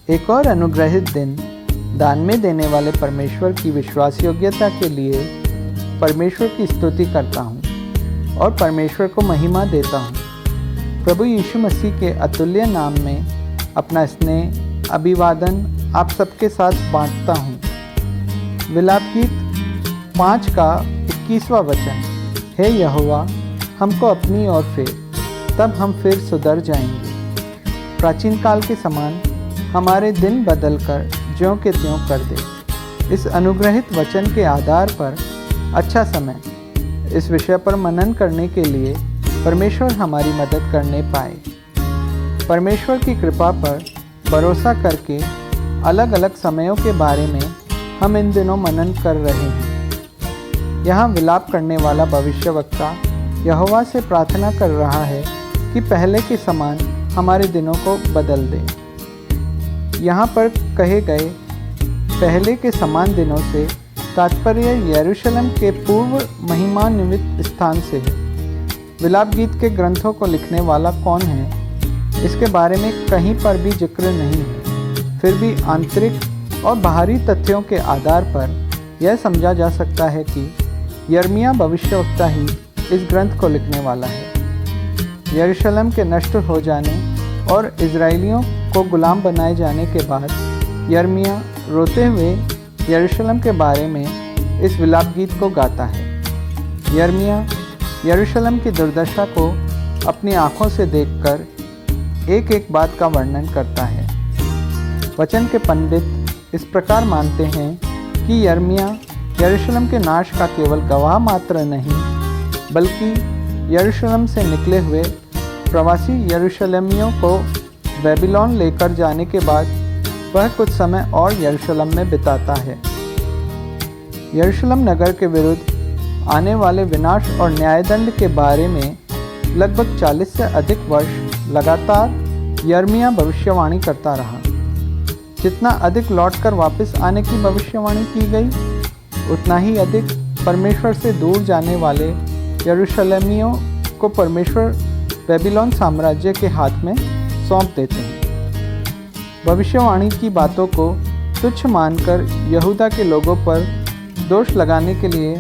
एक और अनुग्रहित दिन दान में देने वाले परमेश्वर की विश्वास योग्यता के लिए परमेश्वर की स्तुति करता हूँ और परमेश्वर को महिमा देता हूँ। प्रभु यीशु मसीह के अतुल्य नाम में अपना स्नेह अभिवादन आप सबके साथ बांटता हूँ। विलाप गीत 5 का 21वां वचन। हे यहोवा, हमको अपनी ओर फेर, तब हम फिर सुधर जाएंगे। प्राचीन काल के समान हमारे दिन बदल कर ज्यों के त्यों कर दे। इस अनुग्रहित वचन के आधार पर अच्छा समय इस विषय पर मनन करने के लिए परमेश्वर हमारी मदद करने पाए। परमेश्वर की कृपा पर भरोसा करके अलग अलग समयों के बारे में हम इन दिनों मनन कर रहे हैं। यहाँ विलाप करने वाला भविष्यवक्ता यहोवा से प्रार्थना कर रहा है कि पहले के समान हमारे दिनों को बदल दे। यहाँ पर कहे गए पहले के समान दिनों से तात्पर्य यरूशलेम के पूर्व महिमान्वित स्थान से है। विलाप गीत के ग्रंथों को लिखने वाला कौन है, इसके बारे में कहीं पर भी जिक्र नहीं है। फिर भी आंतरिक और बाहरी तथ्यों के आधार पर यह समझा जा सकता है कि यिर्मयाह भविष्यवक्ता ही इस ग्रंथ को लिखने वाला है। यरूशलेम के नष्ट हो जाने और इजरायलियों को गुलाम बनाए जाने के बाद यिर्मयाह रोते हुए यरूशलेम के बारे में इस विलाप गीत को गाता है। यिर्मयाह यरूशलेम की दुर्दशा को अपनी आँखों से देखकर एक एक बात का वर्णन करता है। वचन के पंडित इस प्रकार मानते हैं कि यिर्मयाह यरूशलेम के नाश का केवल गवाह मात्र नहीं, बल्कि यरूशलेम से निकले हुए प्रवासी यरूशलेमियों को बेबीलोन लेकर जाने के बाद वह कुछ समय और यरूशलेम में बिताता है। यरूशलेम नगर के विरुद्ध आने वाले विनाश और न्यायदंड के बारे में लगभग 40 से अधिक वर्ष लगातार यिर्मयाह भविष्यवाणी करता रहा। जितना अधिक लौटकर वापस आने की भविष्यवाणी की गई, उतना ही अधिक परमेश्वर से दूर जाने वाले यरूशलेमियों को परमेश्वर बेबीलोन साम्राज्य के हाथ में सौंप देते हैं। भविष्यवाणी की बातों को तुच्छ मानकर यहूदा के लोगों पर दोष लगाने के लिए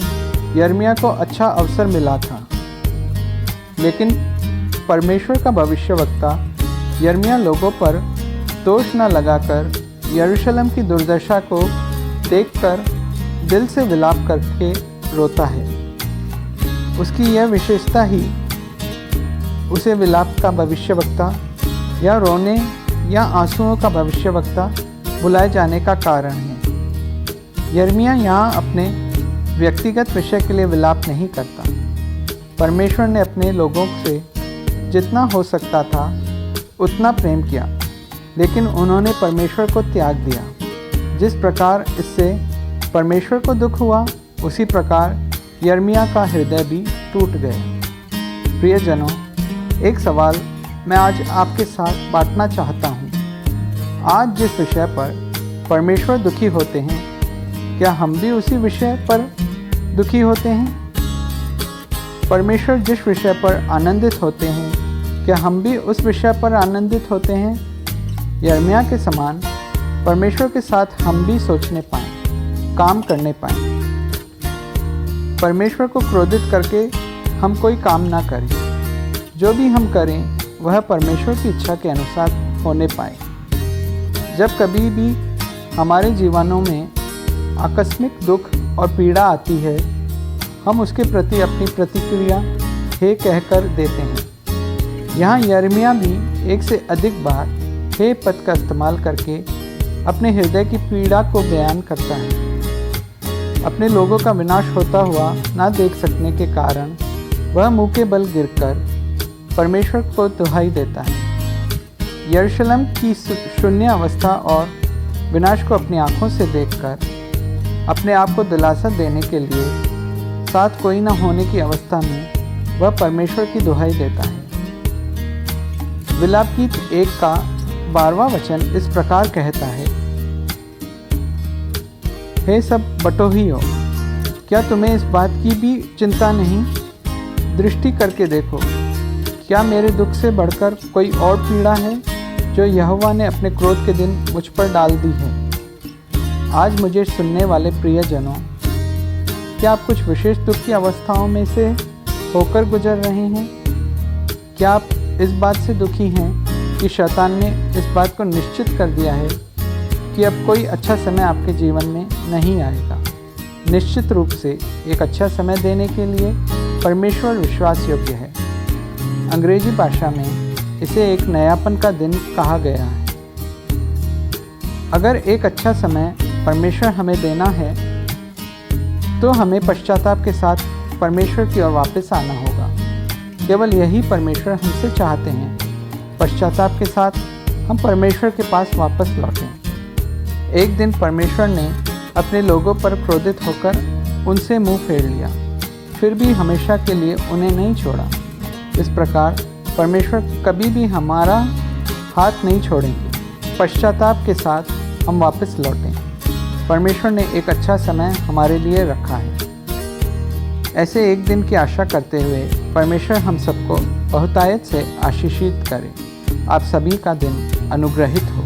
यिर्मयाह को अच्छा अवसर मिला था, लेकिन परमेश्वर का भविष्यवक्ता यिर्मयाह लोगों पर दोष न लगाकर यरूशलेम की दुर्दशा को देखकर दिल से विलाप करके रोता है। उसकी यह विशेषता ही उसे विलाप का भविष्यवक्ता या रोने या आंसुओं का भविष्यवक्ता बुलाए जाने का कारण है। यिर्मयाह यहाँ अपने व्यक्तिगत विषय के लिए विलाप नहीं करता। परमेश्वर ने अपने लोगों से जितना हो सकता था उतना प्रेम किया, लेकिन उन्होंने परमेश्वर को त्याग दिया। जिस प्रकार इससे परमेश्वर को दुख हुआ, उसी प्रकार यिर्मयाह का हृदय भी टूट गया। प्रियजनों, एक सवाल मैं आज आपके साथ बांटना चाहता हूँ। आज जिस विषय पर परमेश्वर दुखी होते हैं, क्या हम भी उसी विषय पर दुखी होते हैं? परमेश्वर जिस विषय पर आनंदित होते हैं, क्या हम भी उस विषय पर आनंदित होते हैं? यिर्मयाह के समान परमेश्वर के साथ हम भी सोचने पाएँ, काम करने पाएँ। परमेश्वर को क्रोधित करके हम कोई काम ना करें। जो भी हम करें वह परमेश्वर की इच्छा के अनुसार होने पाए। जब कभी भी हमारे जीवनों में आकस्मिक दुख और पीड़ा आती है, हम उसके प्रति अपनी प्रतिक्रिया हे कहकर देते हैं। यहाँ यिर्मयाह भी एक से अधिक बार हे पद का इस्तेमाल करके अपने हृदय की पीड़ा को बयान करता है। अपने लोगों का विनाश होता हुआ ना देख सकने के कारण वह मुँह के बल गिरकर परमेश्वर को दुहाई देता है। यरूशलेम की शून्य अवस्था और विनाश को अपनी आँखों से देखकर अपने आप को दिलासा देने के लिए साथ कोई न होने की अवस्था में वह परमेश्वर की दुहाई देता है। विलाप गीत 1 का 12वां वचन इस प्रकार कहता है, हे सब बटोहियों, क्या तुम्हें इस बात की भी चिंता नहीं? दृष्टि करके देखो, क्या मेरे दुख से बढ़कर कोई और पीड़ा है जो यहोवा ने अपने क्रोध के दिन मुझ पर डाल दी है। आज मुझे सुनने वाले प्रियजनों, क्या आप कुछ विशेष दुख की अवस्थाओं में से होकर गुजर रहे हैं? क्या आप इस बात से दुखी हैं कि शैतान ने इस बात को निश्चित कर दिया है कि अब कोई अच्छा समय आपके जीवन में नहीं आएगा? निश्चित रूप से एक अच्छा समय देने के लिए परमेश्वर विश्वास योग्य है। अंग्रेजी भाषा में इसे एक नयापन का दिन कहा गया है। अगर एक अच्छा समय परमेश्वर हमें देना है तो हमें पश्चाताप के साथ परमेश्वर की ओर वापस आना होगा। केवल यही परमेश्वर हमसे चाहते हैं, पश्चाताप के साथ हम परमेश्वर के पास वापस लौटें। एक दिन परमेश्वर ने अपने लोगों पर क्रोधित होकर उनसे मुंह फेर लिया, फिर भी हमेशा के लिए उन्हें नहीं छोड़ा। इस प्रकार परमेश्वर कभी भी हमारा हाथ नहीं छोड़ेंगे। पश्चाताप के साथ हम वापस लौटें। परमेश्वर ने एक अच्छा समय हमारे लिए रखा है। ऐसे एक दिन की आशा करते हुए परमेश्वर हम सबको बहुतायत से आशीषित करे। आप सभी का दिन अनुग्रहित हो।